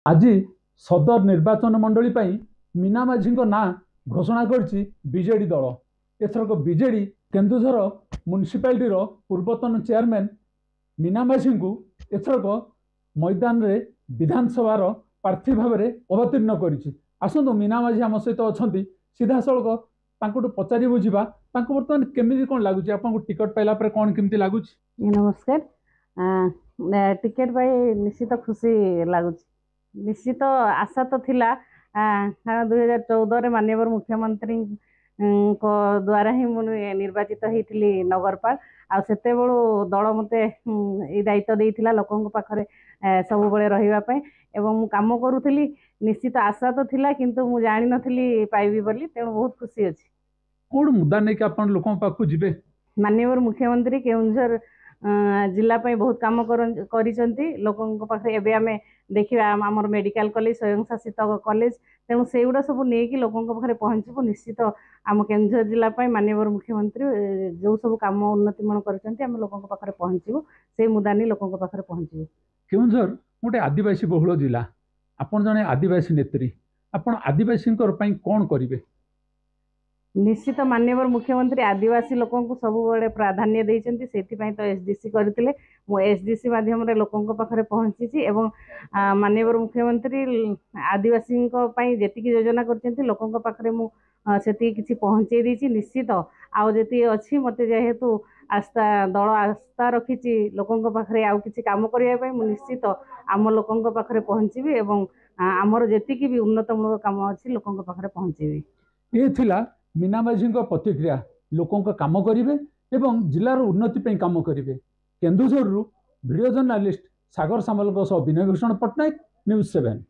आज सदर निर्वाचन मंडली मीना माझी ना घोषणा करछि बीजेडी दल। एथरक बीजेडी केन्दुझर म्युनिसिपालिटी पूर्वतन चेयरमैन मीना माझी को एथरक मैदान रे विधानसभार प्रार्थी भाव में अवतीर्ण करिछि। आसंतु मीना माझी आम सहित अच्छा सीधा सड़क पचारि बुझा बर्तमान केमी कौन लगुच आपको टिकट पाइला कौन केमती लगुच? नमस्कार। टिकेट पाई निश्चित खुशी लगुच। निश्चित आशा तो थिला 2014 माननीय मुख्यमंत्री द्वारा ही मुझे निर्वाचित होती नगरपाल आते बड़ू दल मत दायित्व देता लोकों पाखे सब बड़े रही एवं काम करूली। निश्चित आशा तो थिला किंतु मु जानी नथिली पाइबी बोली, तेणु बहुत खुशी अच्छी। कौन मुद्दा नहीं कि आप लोगों पाखु जिबे? माननीय मुख्यमंत्री केउंझर जिला बहुत काम करिसंती लोकों पाखे। एबे आमे देखिबा आमर मेडिकल कॉलेज स्वयं शासित कॉलेज, तेणु से गुड़ा सब नहीं लोकों पाखे पहुँचबू। निश्चित आम केउंझर जिला माननीय मुख्यमंत्री जो सब काम उन्नतिमण करछंती आम लोकों पाखे पहुँचबू। से मुद्दा नहीं लोकों पाखे पहुँचबू। केउंझर गोटे आदिवासी बहुल जिला, आपन जने आदिवासी नेत्री, आपन आदिवासी कौन करिवे? निश्चित माननीय मुख्यमंत्री आदिवासी लोकों को सब बड़े प्राधान्य देइछंती, सेथिपई तो एसडीसी करथिले। मु एसडीसी माध्यम रे लोकों पाखे पहुँची एवं माननीय मुख्यमंत्री आदिवासी पई जेतिकी योजना करछंती लोकों पाखे मु सेति किछि पहुँचे देछि। निश्चित आउ जेति अछि मते जेहेतु आस्था दल आस्था रखिछि लोकों पाखे आउ किछि काम करिया पई मु निश्चित आम लोकों पाखे पहुँचीबी एवं आमर जेतिकी भी उन्नतमूलक काम अछि लोकों पाखे पहुँचीबी। ये थिला मीना माझी प्रतिक्रिया। लोकों का काम करेंगे एवं जिलार उन्नति पे काम करेंगे। केन्दुझर वीडियो जर्नालीस्ट सागर सामल विनय भूषण पट्टनायक, न्यूज़ 7।